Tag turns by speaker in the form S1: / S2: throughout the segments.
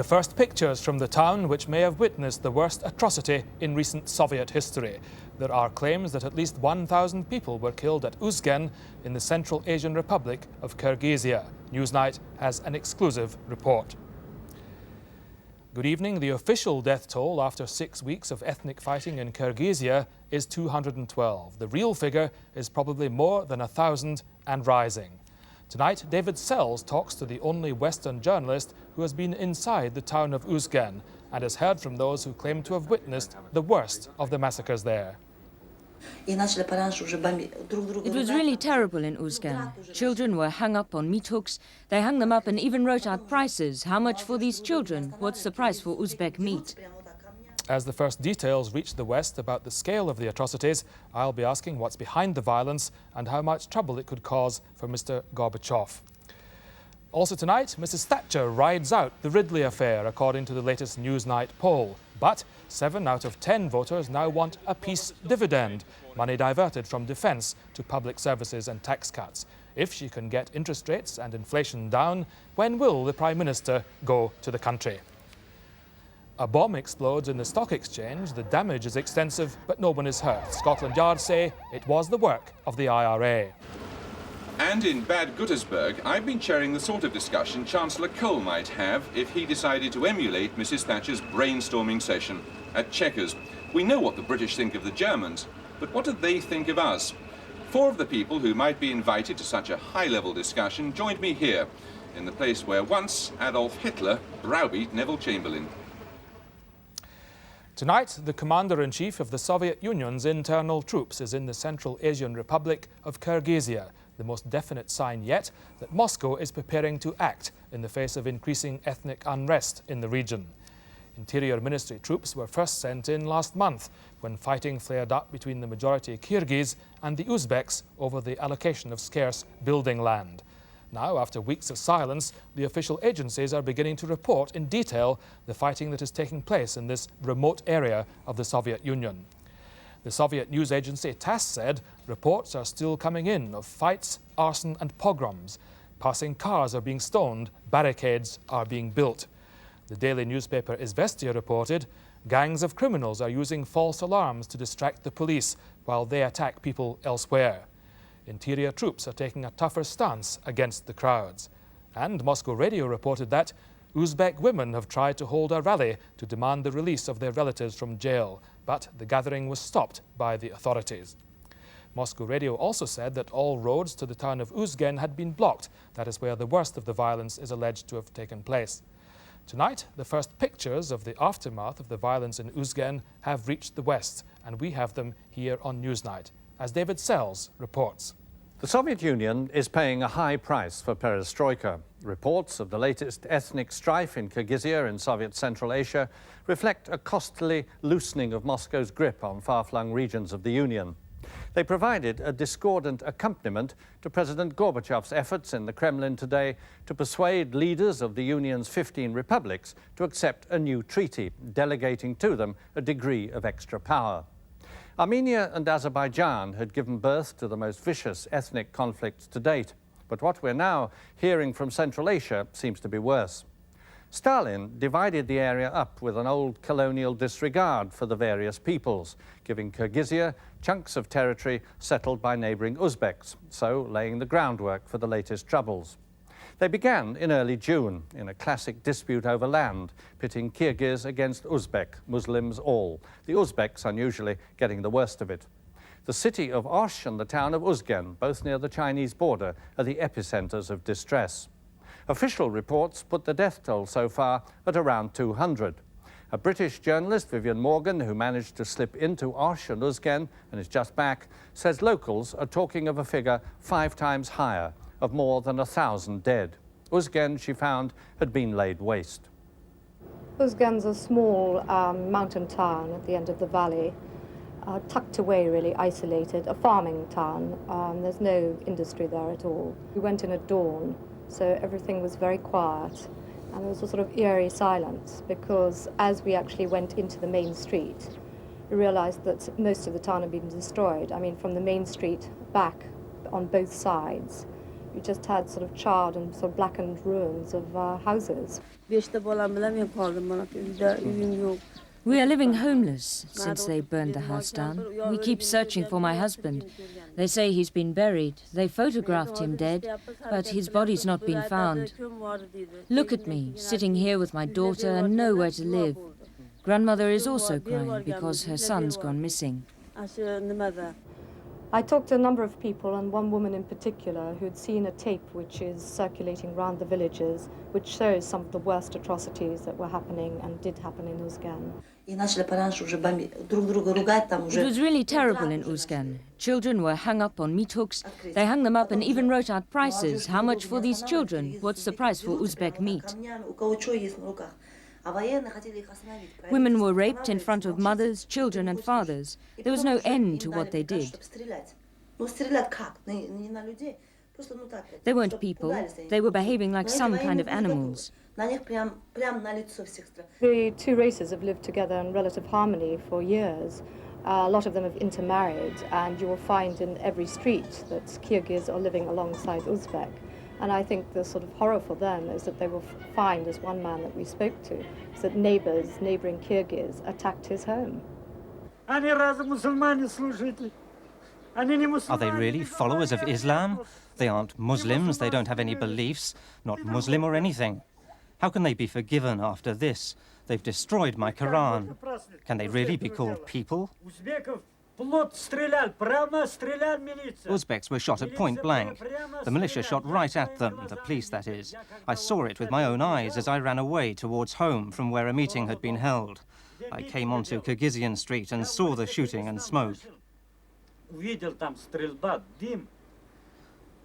S1: first pictures from the town which may have witnessed the worst atrocity in recent Soviet history. There are claims that at least 1,000 people were killed at Uzgen in the Central Asian Republic of Kirghizia. Newsnight has an exclusive report. Good evening. The official death toll after 6 weeks of ethnic fighting in Kirghizia is 212. The real figure is probably more than 1,000 and rising. Tonight, David Sells talks to the only Western journalist who has been inside the town of Uzgen and has heard from those who claim to have witnessed the worst of the massacres there.
S2: It was really terrible in Uzgen. Children were hung up on meat hooks. They hung them up and even wrote out prices. How much for these children? What's the price for Uzbek meat?
S1: As the first details reach the West about the scale of the atrocities, I'll be asking what's behind the violence and how much trouble it could cause for Mr. Gorbachev. Also tonight, Mrs. Thatcher rides out the Ridley affair, according to the latest Newsnight poll. But 7 out of 10 voters now want a peace dividend, money diverted from defence to public services and tax cuts. If she can get interest rates and inflation down, when will the Prime Minister go to the country? A bomb explodes in the stock exchange. The damage is extensive, but no one is hurt. Scotland Yard say it was the work of the IRA.
S3: And in Bad Godesberg, I've been chairing the sort of discussion Chancellor Cole might have if he decided to emulate Mrs. Thatcher's brainstorming session at Chequers. We know what the British think of the Germans, but what do they think of us? 4 of the people who might be invited to such a high-level discussion joined me here, in the place where once Adolf Hitler browbeat Neville Chamberlain.
S1: Tonight, the Commander-in-Chief of the Soviet Union's internal troops is in the Central Asian Republic of Kirghizia, the most definite sign yet that Moscow is preparing to act in the face of increasing ethnic unrest in the region. Interior Ministry troops were first sent in last month when fighting flared up between the majority Kirghiz and the Uzbeks over the allocation of scarce building land. Now, after weeks of silence, the official agencies are beginning to report in detail the fighting that is taking place in this remote area of the Soviet Union. The Soviet news agency TASS said reports are still coming in of fights, arson and pogroms. Passing cars are being stoned, barricades are being built. The daily newspaper Izvestia reported gangs of criminals are using false alarms to distract the police while they attack people elsewhere. Interior troops are taking a tougher stance against the crowds. And Moscow Radio reported that Uzbek women have tried to hold a rally to demand the release of their relatives from jail, but the gathering was stopped by the authorities. Moscow Radio also said that all roads to the town of Uzgen had been blocked. That is where the worst of the violence is alleged to have taken place. Tonight, the first pictures of the aftermath of the violence in Uzgen have reached the West, and we have them here on Newsnight, as David Sells reports.
S4: The Soviet Union is paying a high price for perestroika. Reports of the latest ethnic strife in Kirghizia in Soviet Central Asia reflect a costly loosening of Moscow's grip on far-flung regions of the Union. They provided a discordant accompaniment to President Gorbachev's efforts in the Kremlin today to persuade leaders of the Union's 15 republics to accept a new treaty, delegating to them a degree of extra power. Armenia and Azerbaijan had given birth to the most vicious ethnic conflicts to date, but what we're now hearing from Central Asia seems to be worse. Stalin divided the area up with an old colonial disregard for the various peoples, giving Kirghizia chunks of territory settled by neighbouring Uzbeks, so laying the groundwork for the latest troubles. They began in early June in a classic dispute over land, pitting Kirghiz against Uzbek, Muslims all. The Uzbeks unusually getting the worst of it. The city of Osh and the town of Uzgen, both near the Chinese border, are the epicentres of distress. Official reports put the death toll so far at around 200. A British journalist, Vivien Morgan, who managed to slip into Osh and Uzgen and is just back, says locals are talking of a figure 5 times higher, of more than 1,000 dead. Uzgen, she found, had been laid waste.
S5: Uzgen's a small mountain town at the end of the valley, tucked away, really isolated, a farming town. There's no industry there at all. We went in at dawn, so everything was very quiet, and there was a sort of eerie silence, because as we actually went into the main street, we realized that most of the town had been destroyed. I mean, from the main street back on both sides, You just had sort of charred and sort of blackened ruins of houses.
S2: We are living homeless since they burned the house down. We keep searching for my husband. They say he's been buried. They photographed him dead, but his body's not been found. Look at me, sitting here with my daughter and nowhere to live. Grandmother is also crying because her son's gone missing.
S5: I talked to a number of people, and one woman in particular who'd seen a tape which is circulating around the villages, which shows some of the worst atrocities that were happening and did happen in Uzgan.
S2: It was really terrible in Uzgan. Children were hung up on meat hooks. They hung them up and even wrote out prices. How much for these children? What's the price for Uzbek meat? Women were raped in front of mothers, children and fathers. There was no end to what they did. They weren't people. They were behaving like some kind of animals.
S5: The two races have lived together in relative harmony for years. A lot of them have intermarried, and you will find in every street that Kirghiz are living alongside Uzbek. And I think the sort of horror for them is that they will find, as one man that we spoke to, is that neighboring Kirghiz attacked his home.
S6: Are they really followers of Islam? They aren't Muslims, they don't have any beliefs, not Muslim or anything. How can they be forgiven after this? They've destroyed my Quran. Can they really be called people? Uzbeks were shot at point blank. The militia shot right at them, the police that is. I saw it with my own eyes as I ran away towards home from where a meeting had been held. I came onto Kirghizian Street and saw the shooting and smoke.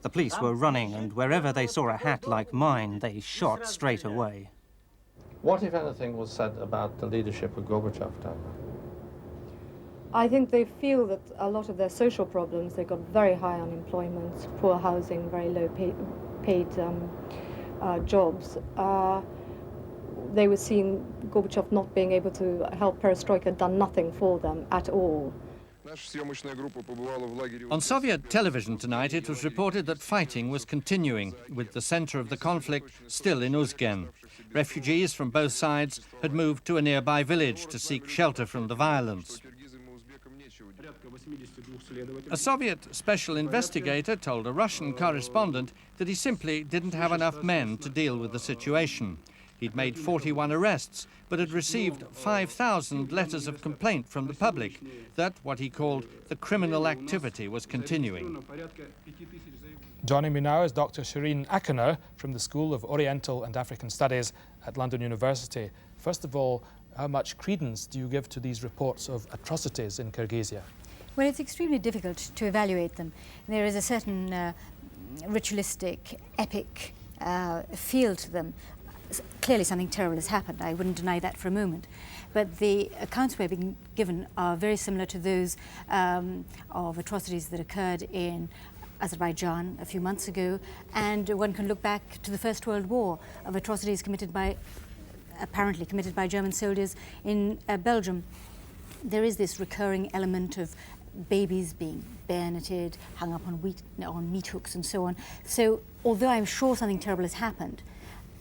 S6: The police were running, and wherever they saw a hat like mine, they shot straight away.
S4: What, if anything, was said about the leadership of Gorbachev down there?
S5: I think they feel that a lot of their social problems, they got very high unemployment, poor housing, very low paid jobs. They were seeing Gorbachev not being able to help Perestroika, done nothing for them at all.
S4: On Soviet television tonight, it was reported that fighting was continuing, with the center of the conflict still in Uzgen. Refugees from both sides had moved to a nearby village to seek shelter from the violence. A Soviet special investigator told a Russian correspondent that he simply didn't have enough men to deal with the situation. He'd made 41 arrests, but had received 5,000 letters of complaint from the public that what he called the criminal activity was continuing.
S1: Joining me now is Dr. Shireen Akiner from the School of Oriental and African Studies at London University. First of all, how much credence do you give to these reports of atrocities in Kirghizia?
S7: Well, it's extremely difficult to evaluate them. There is a certain ritualistic, epic feel to them. Clearly something terrible has happened, I wouldn't deny that for a moment. But the accounts we're being given are very similar to those of atrocities that occurred in Azerbaijan a few months ago, and one can look back to the First World War, of atrocities apparently committed by German soldiers in Belgium. There is this recurring element of babies being bayoneted, hung up on meat hooks and so on. So although I'm sure something terrible has happened,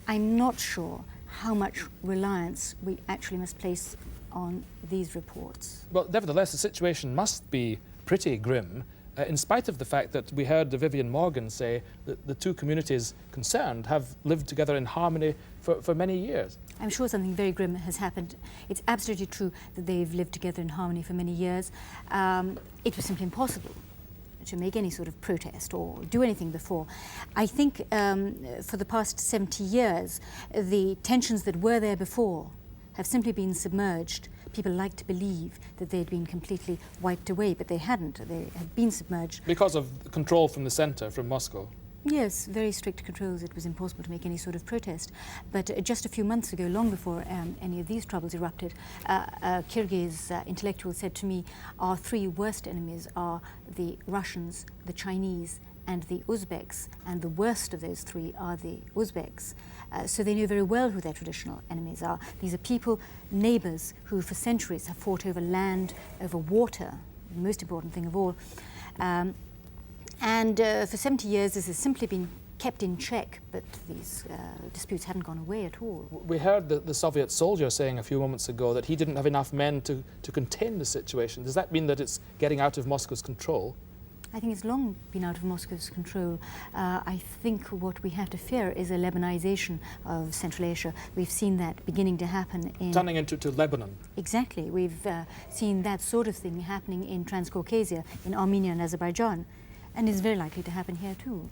S7: I'm not sure how much reliance we actually must place on these reports.
S1: Well, nevertheless, the situation must be pretty grim, in spite of the fact that we heard Vivien Morgan say that the two communities concerned have lived together in harmony for many years.
S7: I'm sure something very grim has happened. It's absolutely true that they've lived together in harmony for many years. It was simply impossible to make any sort of protest or do anything before. I think for the past 70 years, the tensions that were there before have simply been submerged. People like to believe that they'd been completely wiped away, but they hadn't. They had been submerged.
S1: Because of control from the center, from Moscow?
S7: Yes, very strict controls. It was impossible to make any sort of protest. But just a few months ago, long before any of these troubles erupted, a Kyrgyz intellectual said to me, our three worst enemies are the Russians, the Chinese, and the Uzbeks, and the worst of those three are the Uzbeks. So they know very well who their traditional enemies are. These are people, neighbors, who for centuries have fought over land, over water, the most important thing of all. And for 70 years, this has simply been kept in check, but these disputes haven't gone away at all.
S1: We heard the Soviet soldier saying a few moments ago that he didn't have enough men to contain the situation. Does that mean that it's getting out of Moscow's control?
S7: I think it's long been out of Moscow's control. I think what we have to fear is a Lebanization of Central Asia. We've seen that beginning to happen in...
S1: Turning into Lebanon.
S7: Exactly. We've seen that sort of thing happening in Transcaucasia, in Armenia and Azerbaijan. And it's very likely to happen here too.